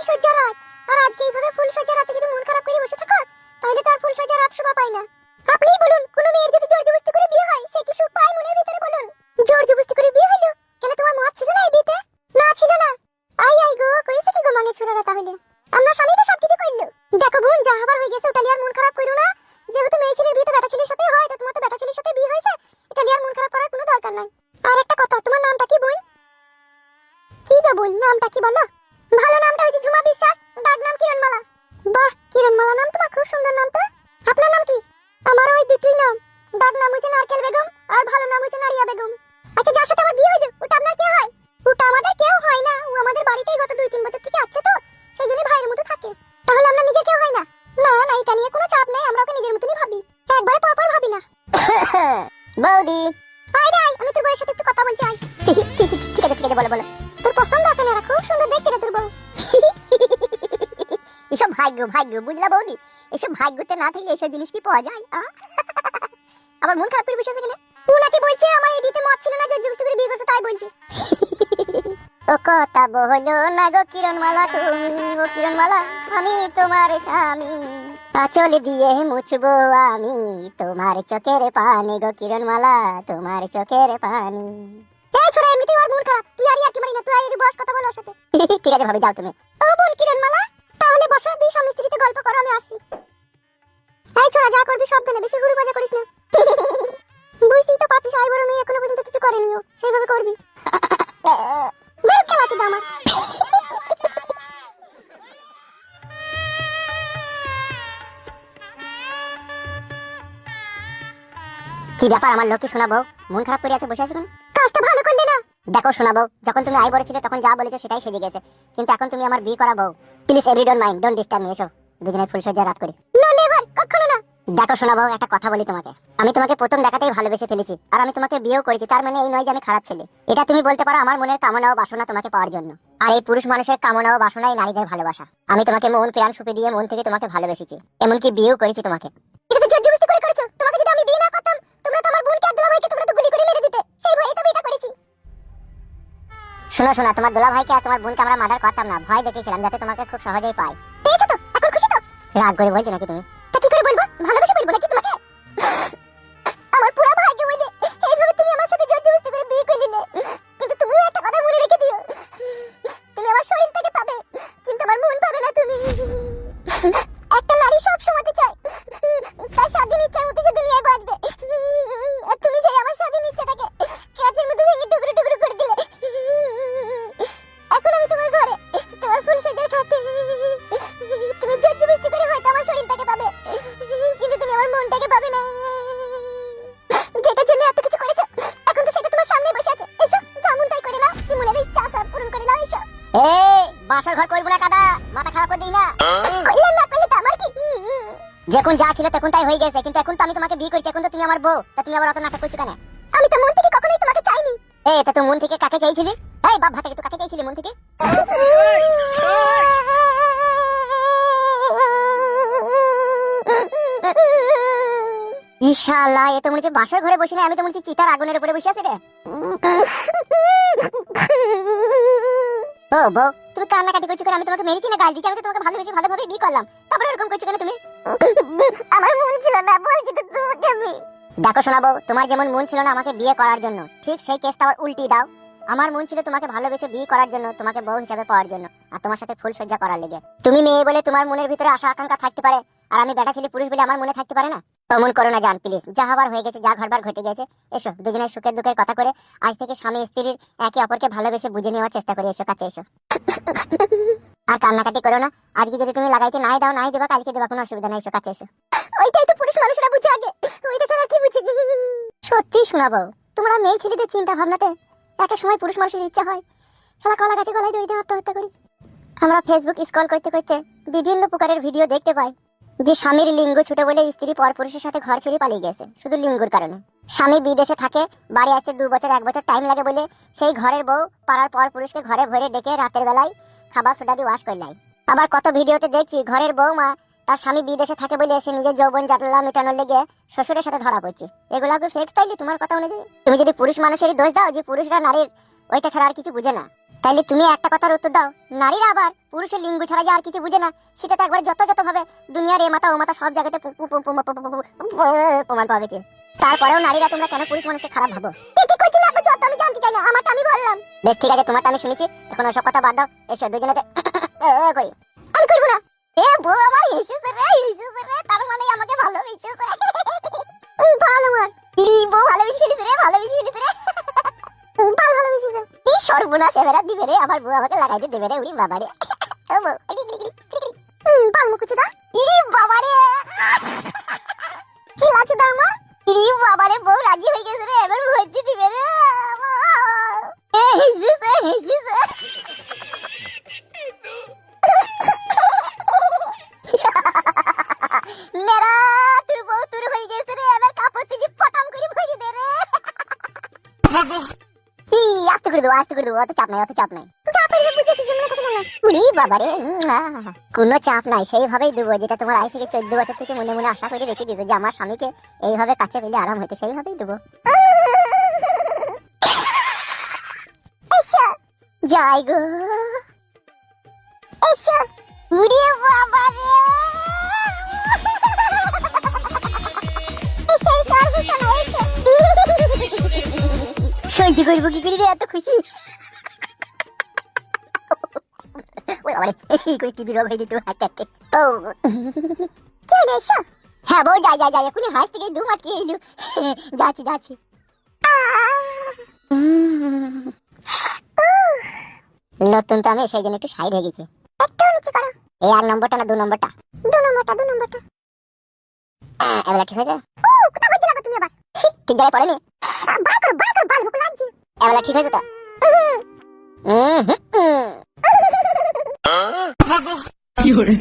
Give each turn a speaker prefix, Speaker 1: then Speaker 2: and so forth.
Speaker 1: সজ্জা রাত, আর আজকে এইভাবে ফুল সজ্জা রাতে যদি মন খারাপ করে বসে থাকো তাহলে তো আর ফুল সজ্জা রাত শোভা পায় না। আপনিই বলুন, কোন মেয়ের যদি জোর জবরদস্তি করে বিয়ে হয় সে কি সুখ পায় মনের ভিতরে বলুন? জোর জবরদস্তি করে বিয়ে হলো, কেন তোমার মত ছিল না এই বিয়েতে? না ছিল না। আই আই গো, কইছে কি গো মাঙ্গে ছোড়ারা তাহলে? আমরা স্বামী তো সবকিছু কইলো। দেখো বোন, যা হবার হয়ে গেছে ওটা লিয়ার মন খারাপ করো না। যেহেতু মেয়ে ছেলের বিয়ে তো বেটা ছেলের সাথে হয়, তো তোমার তো বেটা ছেলের সাথে বিয়ে হয়েছে, এটা লিয়ার মন খারাপ করার কোনো দরকার নাই। আর একটা কথা, তোমার নামটা কি বোন? কি গো বোন, নামটা কি বলো? ভালো নামটা হচ্ছে ঝুমা বিশ্বাস, ডাক নাম কিরণমালা। বাহ, কিরণমালা নাম তোমার খুব সুন্দর নাম তো। আপনার নাম কি? আমার ওই দুটোই নাম, ডাক নাম হচ্ছে নারকেল বেগম আর ভালো নাম হচ্ছে নারিয়া বেগম। আচ্ছা, যার সাথে আমার বিয়ে হলো ওটা আপনার কে হয়? ওটা আমাদের কেউ হয় না, ও আমাদের বাড়িতেই গত 2-3 বছর থেকে আছে, তো সেই জন্য ভাইয়ের মতো থাকে। তাহলে আমরা নিজের কেউ হয় না? না না, এটা নিয়ে কোনো চাপ নেই, আমরা ওকে নিজের মতনই ভাবি, একবার পর ভাবি না। বৌদি আয় রে, আমি তোর বউয়ের সাথে একটু কথা বলছি, আয়। ঠিক আছে বলো বলো। তোর পছন্দ আছে না? খুব সুন্দর দেখতে রে তোর বউ। এসব ভাগ্য বুঝলা বৌদি, এসব ভাগ্যতে না থাকলে এসব জিনিস কি পাওয়া যায়? আবার মন খারাপ করে বসে আছে কেন? ও নাকি বলছে আমার এই বিয়েতে মত ছিল না, জোর জবরদস্তি করে বিয়ে করছে তাই বলছে। ও কথা বলো না গো কিরণমালা, তুমি ও কিরণমালা, আমি তোমার স্বামী, আঁচল দিয়ে মুছবো আমি তোমার চোখের পানি গো কিরণমালা, তোমার চোখের পানি। এই ছোড়া, এমনিতেই ওর মন খারাপ, তুই আর ইয়ার্কি মারি না, তুই আর বস কথা বল ওর সাথে। ঠিক আছে ভাবি, যাও তুমি। ও বোন কিরণমালা, তাহলে বসো, দুই স্বামী স্ত্রীতে গল্প করো, আমি আসি। এই ছোড়া, যা করবি সাবধানে, বেশি হুড়ু বাজা করিস না। বুঝতেই তো পারছিস, আই বড় মেয়ে এখনো পর্যন্ত কিছু করেনি, ও সেইভাবে করবি। বের খেলা চুদা আমার। কি ব্যাপার আমার লোককে শোনাবো, মন খারাপ করে আছে বসে আছো কেন? কাজটা ভালো করলে না। দেখো শোনাবো, যখন তুমি আই বড় ছিলে তখন যা বলেছো সেটাই সেজে গেছে, কিন্তু এখন তুমি আমার বিয়ে করাবো। Please every don't mind, don't disturb me, এসো দুজনে ফুলসজ্জা রাত করি। নো নেভার, কখনো না। দেখো শোনাবো, একটা কথা বলি তোমাকে, আমি তোমাকে প্রথম দেখাতেই ভালোবেসে ফেলেছি, আর আমি তোমাকে বিয়েও করেছি, তার মানে এই নয় যে আমি খারাপ ছেলে। এটা তুমি বলতে পারো আমার মনের কামনা ও বাসনা তোমাকে পাওয়ার জন্য, আর এই পুরুষ মানুষের কামনা ও বাসনাই নারীদের ভালোবাসা। আমি তোমাকে মন প্রাণ সুপে দিয়ে মন থেকে তোমাকে ভালোবেসেছি, এমনকি বিয়েও করেছি তোমাকে। এটা তো জোর জবরদস্তি করে করেছো, তোমাকে যদি আমি বিয়ে না করতাম তোমরা তো আমার বোনকে আর দুলাভাইকে তোমরা তো গুলি করে মেরে দিতে, সেই ভয়ে তো বিয়েটা করেছি। শোনা, তোমার দুলাভাইকে আর তোমার বোনকে আমরা মার্ডার করতাম না, ভয় দেখিয়েছিলাম যাতে তোমাকে খুব সহজেই পাই। পেয়েছো তো, এখন খুশি তো? রাগ করে বলছো নাকি তুমি? তা কি করে বলবো, ভালোবেসে বলবো নাকি তোমাকে? আমার পুরো ভাগ্য বলে এইভাবে তুমি আমার সাথে জোর জবরদস্তি করে বিয়ে করে নিলে, কিন্তু তুমিও একটা কথা মনে রেখে দিও, তুমি আমার শরীরটাকে পাবে কিন্তু আমার মন পাবে না তুমি। একটা নারী সব সময় চায় তার স্বাধীন ইচ্ছার মতো সে দুনিয়ায় বাঁচবে, আর তুমি সেই আমার স্বাধীন ইচ্ছাটাকে কাঁচের মতো ভেঙে টুকরো টুকরো করে দিলে। এখন আমি তোমার ঘরে, তোমার ফুলসজ্জার খাটে, তুমি জোর জবরদস্তি করে হয়তো আমার শরীরটাকে পাবে, কিন্তু তুমি আমার মনটাকে পাবে না, যেটার জন্য এত কিছু করেছো। এখন তো সেটা তোমার সামনে বসে আছে, এসো যেমন তাই করে নাও, কি মনের ইচ্ছা সব পূরণ করে নাও, এসো। এই বাসর ঘর করব না কাদা, মাথা খারাপ করে দিই না। কইলেন না কইলে তো আমার কি, যখন যা ছিল তখন তাই হয়ে গেছে, কিন্তু এখন তো আমি তোমাকে বিয়ে করেছি, এখন তো তুমি আমার বউ, তা তুমি আবার অত নাটক করছো কেন? আমি তো মন থেকে কখনোই তোমাকে চাইনি। এই তা তুই মন থেকে কাকে চাইছিলি? এই বাপ ভাতে তুই কাকে চাইছিলি মন থেকে? ইনশাআল্লাহ, এ তো মনে হচ্ছে বাসর ঘরে বসে না, আমি তো মনে হচ্ছে চিতার আগুনের উপরে বসে আছি রে। ও বউ, তুমি কান্নাকাটি করছো কেন? আমি তোমাকে মেরেছি না গাল দিচ্ছি? আমি তো তোমাকে ভালোবেসে ভালোভাবে বিয়ে করলাম, তারপরে এরকম করছো কেন তুমি? আমার মন ছিল না, বলছি তো তোমাকে আমি। দেখো শোনাবো, তোমার যেমন মন ছিল না আমাকে বিয়ে করার জন্য, ঠিক সেই কেসটা আবার উল্টি দাও। আমার মন ছিল তোমাকে ভালোবেসে বিয়ে করার জন্য, তোমাকে বউ হিসেবে পাওয়ার জন্য, আর তোমার সাথে ফুল সজ্জা করার লেগে। তুমি মেয়ে বলে তোমার মনের ভিতরে আশা আকাঙ্ক্ষা থাকতে পারে, আর আমি বেটা ছেলে পুরুষ বলে আমার মনে থাকতে পারে না। অমন করো না জান, প্লিজ, যা হবার হয়ে গেছে, যা ঘরবার ঘটে গেছে, এসো দুজনের সুখের দুঃখের কথা করে আজ থেকে স্বামী স্ত্রীর একে অপরকে ভালোবেসে বুঝে নেওয়ার চেষ্টা করি, এসো কাছে এসো। আর কান্নাকাটি করো না, আজকে যদি তুমি লাগাইতে নাই দাও নাই দেবা, কালকে দেবা, কোনো অসুবিধা নাই, এসো কাছে এসো। ওইটাই তো পুরুষ মানুষরা বুঝে আগে, ওইটা ছাড়া কি বুঝে? সত্যি শোনাবো, তোমরা মেয়ে ছেলেদের চিন্তা ভাবনাতে একটা সময় পুরুষ মানুষের ইচ্ছা হয় শালা কলা গাছে গলায় দড়ি দিয়ে আত্মহত্যা করি। আমরা ফেসবুক স্ক্রল করতে করতে বিভিন্ন প্রকারের ভিডিও দেখতে পাই যে স্বামীর লিঙ্গ ছোট বলে স্ত্রী পর পুরুষের সাথে ঘর ছেড়ে পালিয়ে গেছে শুধু লিঙ্গর কারণে। স্বামী বিদেশে থাকে, বাড়ি আসতে 2 বছর 1 বছর টাইম লাগে বলে সেই ঘরের বউ পাড়ার পর পুরুষকে ঘরে ভরে ডেকে রাতের বেলায় খাবার সোডা দিয়ে ওয়াশ করলাই। আবার কত ভিডিওতে দেখছি ঘরের বউমা তার স্বামী বিদেশে থাকে বলে সে নিজের যৌবন জাটলা মেটানোর লেগে শ্বশুরের সাথে ধরা পড়ছে। এগুলা কি ফেক স্টাইলে তোমার কথা অনুযায়ী? তুমি যদি পুরুষ মানুষেরই দোষ দাও যে পুরুষরা নারীর ওইটা ছাড়া আর কিছু বুঝে না, তাইলে তুমি একটা কথার উত্তর দাও, নারীরা আবার পুরুষের লিঙ্গ ছাড়া যে আর কিছু বুঝে না, সেটা তো একবার যত ভাবে দুনিয়ার এ মাথা ও মাথা সব জায়গাতে প্রমাণ পাওয়া গেছে। তারপরেও নারীরা তোমরা কেন পুরুষ মানুষকে খারাপ ভাবো? কি কইছিস না যত আমি জানতে চাই না, আমারটা আমি বললাম। বেশ ঠিক আছে, তোমারটা আমি শুনেছি, এখন ওসব কথা বাদ দাও, এসো দুজনেতে করি। আমি করব না। এ বউ আমার হিসুবে রে, তার মানে আমাকে ভালোবেসেছে। ভালো মার ইরি বউ ভালোবেসে রে, ভালোবেসে রে, ভালোবেসেছে। এই সর্বনাশ এবারে দিবে রে, আমার বউ আমাকে লাগাইতে দেবে রে, উড়ি বাবা রে। ও বউ পালমু কিছু দা, ইরি বাবা রে, কি আছে তার মা, ইরি বাবা রে, বউ রাজি হয়ে গেছে রে, এবার ভর্তি দিবে রে। এ হিসুবে মেরা তোর বউ তোর হয়ে গেছে রে, এবার কাপড় তুলি পটাম করে ভরে দে রে। আস্তে করে দেবো, অত চাপ নাই, চাপের বুঝে সুযোগ মনে থাকে না। উড়ি বাবা রে, কোনো চাপ নাই, সেইভাবেই দেবো যেটা তোমার আজ থেকে 14 বছর থেকে মনে মনে আশা করে রেখে দিবে, যে আমার স্বামীকে এইভাবে কাছে পেলে আরাম হইতে, সেইভাবেই দেবো। যাই গো, এসো। উড়ি বাবা রে, সহ্য করবো কি করে রে, এত খুশি। টিভি রোগ হয়ে যেত হাতে। ও চলে এসো। হ্যাঁ বউ, যাই এখনই হাঁস থেকে দু মাঠ খেয়ে এলু। যাচ্ছি। নতুন তো আমি, সেই জন্য একটু সাইড হয়ে গেছি। একটু নিচে করো। এই 1 নম্বরটা না 2 নম্বরটা? 2 নম্বরটা। এবার ঠিক হয়েছে? কোথা করতে লাগো তুমি আবার? ঠিক জায়গায় পড়েনি? বাল ভুক লাগছে। এবার ঠিক হয়েছে তো? ভাগো কি করে